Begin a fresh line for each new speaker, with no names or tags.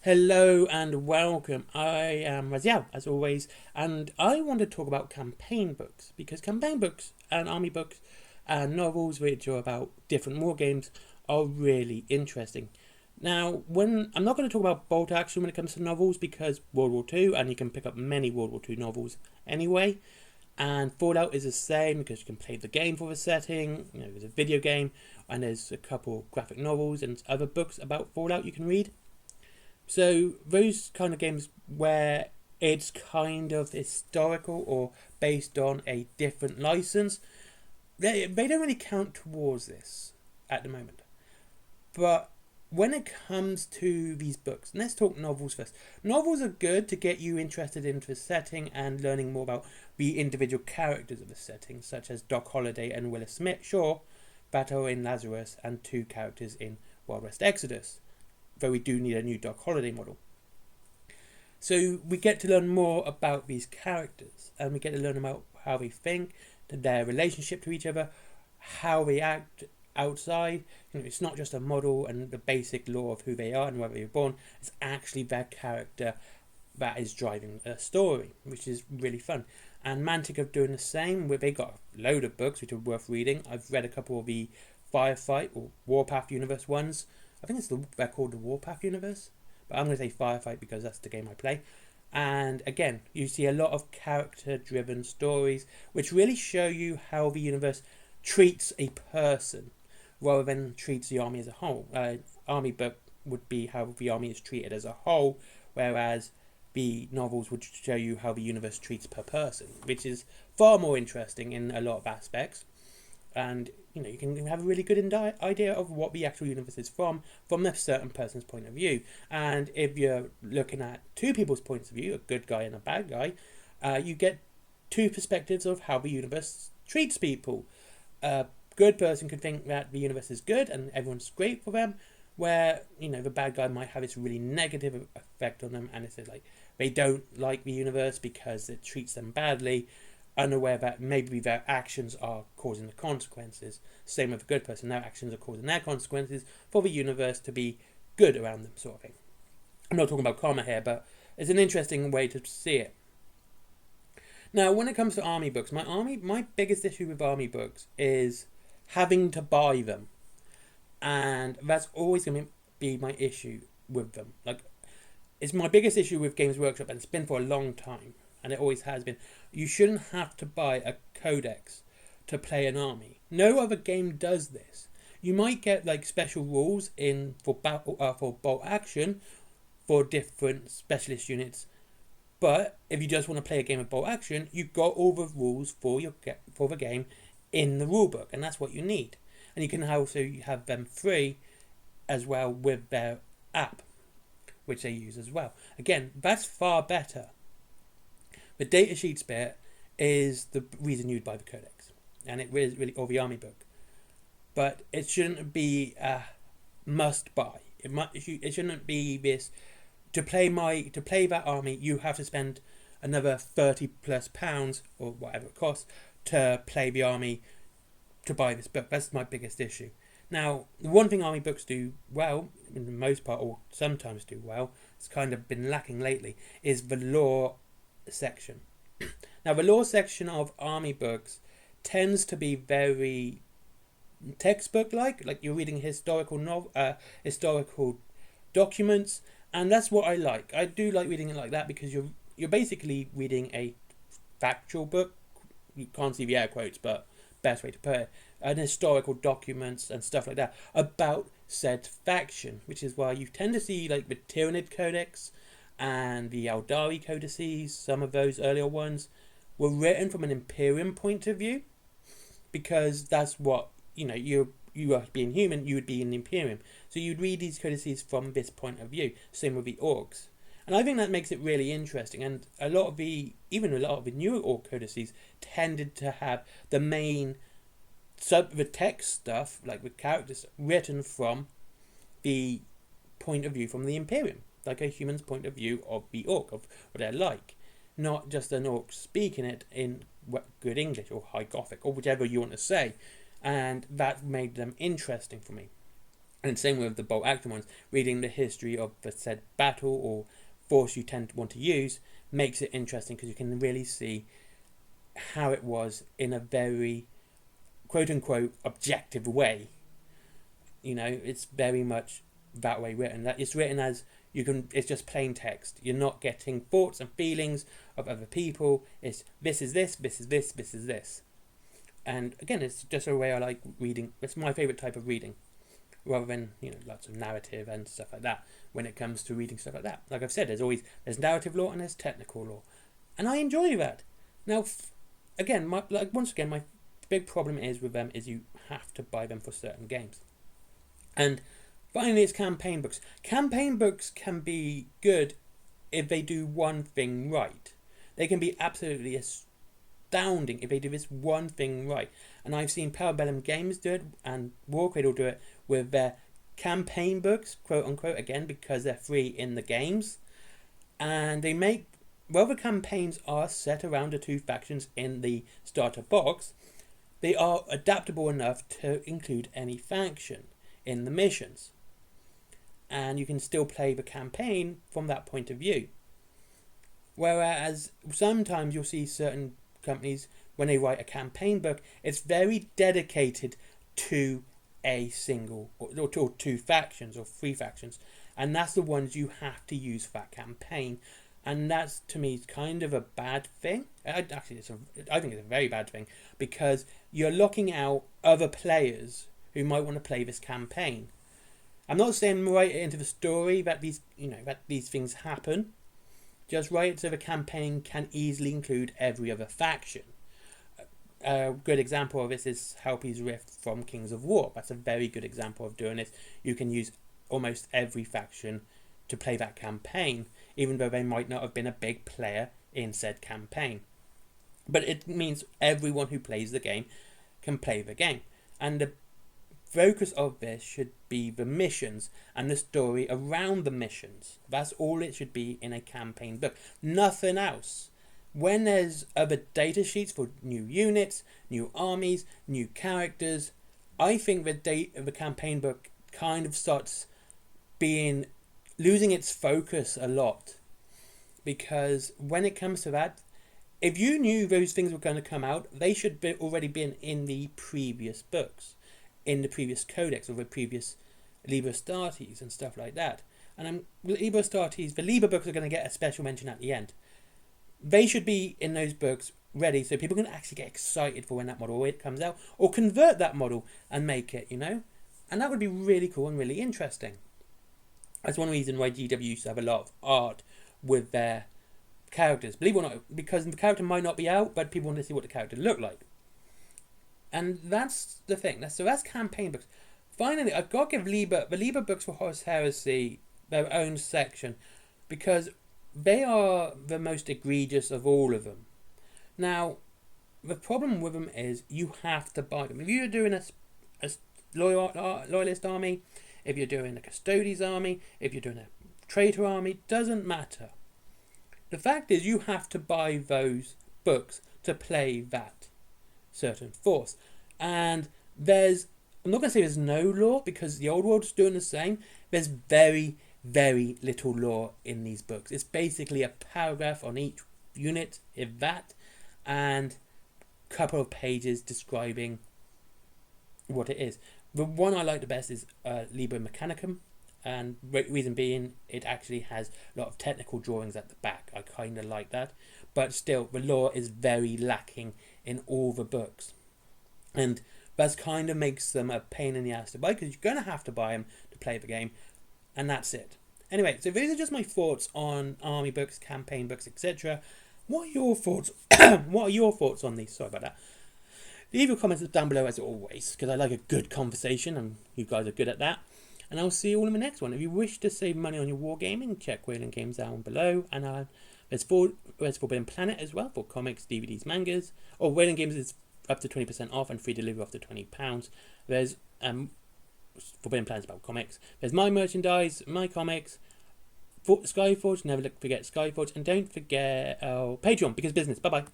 Hello and welcome. I am Raziel, as always, and I want to talk about campaign books because campaign books and army books and novels, which are about different war games, are really interesting. Now, when I'm not going to talk about bolt action when it comes to novels because World War Two, and you can pick up many World War Two novels anyway. And Fallout is the same because you can play the game for the setting. There's a video game, and there's a couple graphic novels and other books about Fallout you can read. So those kind of games where it's kind of historical or based on a different license, they don't really count towards this at the moment. But when it comes to these books, let's talk novels first. Novels are good to get you interested into the setting and learning more about the individual characters of the setting, such as Doc Holliday and Willis Smith Shaw, Bato in Lazarus, and two characters in Wild West Exodus, though we do need a new Doc Holliday model. So we get to learn more about these characters, and we get to learn about how they think, their relationship to each other, how they act outside. It's not just a model and the basic law of who they are and where they were born. It's actually their character that is driving a story, which is really fun. And Mantic are doing the same. They got a load of books which are worth reading. I've read a couple of the Firefight or Warpath Universe ones. I think they're called the Warpath Universe, but I'm going to say Firefight because that's the game I play. And again, you see a lot of character-driven stories which really show you how the universe treats a person rather than treats the army as a whole. Army book would be how the army is treated as a whole, whereas the novels would show you how the universe treats per person, which is far more interesting in a lot of aspects. And you can have a really good idea of what the actual universe is from a certain person's point of view. And if you're looking at two people's points of view, a good guy and a bad guy, you get two perspectives of how the universe treats people. A good person could think that the universe is good and everyone's great for them, where the bad guy might have this really negative effect on them, and it's like they don't like the universe because it treats them badly, unaware that maybe their actions are causing the consequences. Same with a good person, their actions are causing their consequences for the universe to be good around them, sort of thing. I'm not talking about karma here, but it's an interesting way to see it. Now, when it comes to army books, my biggest issue with army books is having to buy them, and that's always going to be my issue with them. It's my biggest issue with Games Workshop, and it's been for a long time, and it always has been. You shouldn't have to buy a codex to play an army. No other game does this. You might get special rules in for bolt action for different specialist units, but if you just want to play a game of bolt action, you've got all the rules for the game in the rulebook, and that's what you need. And you can also have them free as well with their app, which they use as well. Again, that's far better. The datasheets bit is the reason you'd buy the codex, and it is really or the army book, but it shouldn't be a must buy. It shouldn't be this to play that army. You have to spend another £30+ or whatever it costs to play the army to buy this book. That's my biggest issue. Now, the one thing army books do well, in the most part, or sometimes do well, it's kind of been lacking lately, is the lore section. Now, the lore section of army books tends to be very textbook-like you're reading historical documents, and that's what I like. I do like reading it like that because you're basically reading a factual book. You can't see the air quotes, but best way to put it, and historical documents and stuff like that about said faction, which is why you tend to see the Tyranid Codex and the Eldari Codices. Some of those earlier ones were written from an Imperium point of view, because that's what you are being human, you would be in the Imperium, so you'd read these codices from this point of view. Same with the orcs, and I think that makes it really interesting. And a lot of the newer orc codices tended to have the main the text stuff, the characters, written from the point of view from the Imperium, like a human's point of view of the orc, of what they're like, not just an orc speaking it in good English or High Gothic or whichever you want to say, and that made them interesting for me. And same with the bolt action ones. Reading the history of the said battle or force you tend to want to use makes it interesting because you can really see how it was in a very quote unquote objective way. You know, it's very much that way written. That it's written as it's just plain text. You're not getting thoughts and feelings of other people. It's this is this, this is this, this is this. And again, it's just a way I like reading. It's my favourite type of reading, rather than, you know, lots of narrative and stuff like that. When it comes to reading stuff like that, like I've said, there's narrative lore and there's technical lore, and I enjoy that. Now, again, my big problem is with them is you have to buy them for certain games. And finally, it's campaign books. Campaign books can be good if they do one thing right. They can be absolutely astounding if they do this one thing right. And I've seen Parabellum Games do it and Warcradle do it with their campaign books, quote unquote, again, because they're free in the games. And they make, well, the campaigns are set around the two factions in the starter box. They are adaptable enough to include any faction in the missions. And you can still play the campaign from that point of view. Whereas sometimes you'll see certain companies, when they write a campaign book, it's very dedicated to a single or two factions or three factions, and that's the ones you have to use for that campaign. And that's, to me, kind of a bad thing. I think it's a very bad thing, because you're locking out other players who might want to play this campaign. I'm not saying write it into the story that these things happen. Just write it so the campaign can easily include every other faction. A good example of this is Helpy's Rift from Kings of War. That's a very good example of doing this. You can use almost every faction to play that campaign, even though they might not have been a big player in said campaign. But it means everyone who plays the game can play the game. And the focus of this should be the missions and the story around the missions. That's all it should be in a campaign book. Nothing else. When there's other data sheets for new units, new armies, new characters, I think the campaign book kind of starts losing its focus a lot. Because when it comes to that, if you knew those things were going to come out, they should be already been in the previous books, in the previous codex or the previous Liber Astartes and stuff like that. And Liber Astartes, the Liber books are going to get a special mention at the end. They should be in those books ready so people can actually get excited for when that model comes out, or convert that model and make it, and that would be really cool and really interesting. That's one reason why GW used to have a lot of art with their characters, believe it or not, because the character might not be out, but people want to see what the character looked like. And that's the thing. That's campaign books. Finally, I've got to give the Liber books for Horus Heresy their own section, because they are the most egregious of all of them. Now, the problem with them is you have to buy them. If you're doing a loyalist army, if you're doing a Custodes army, if you're doing a traitor army, doesn't matter. The fact is you have to buy those books to play that certain force. And I'm not going to say there's no lore, because the old world's doing the same. There's very, very little lore in these books. It's basically a paragraph on each unit, if that, and a couple of pages describing what it is. The one I like the best is Liber Mechanicum, and reason being, it actually has a lot of technical drawings at the back. I kind of like that, but still, the lore is very lacking in all the books, and that kind of makes them a pain in the ass to buy, because you're going to have to buy them to play the game, and that's it. Anyway, so these are just my thoughts on army books, campaign books, etc. What are your thoughts? What are your thoughts on these? Sorry about that. Leave your comments down below as always, because I like a good conversation, and you guys are good at that. And I'll see you all in the next one. If you wish to save money on your wargaming, check Wayland Games down below. And there's Forbidden Planet as well for comics, DVDs, mangas. Or Wayland Games is up to 20% off and free delivery up to £20. There's Forbidden Planet about comics. There's my merchandise, my comics, Skyforge. Never forget Skyforge, and don't forget Patreon, because business. Bye bye.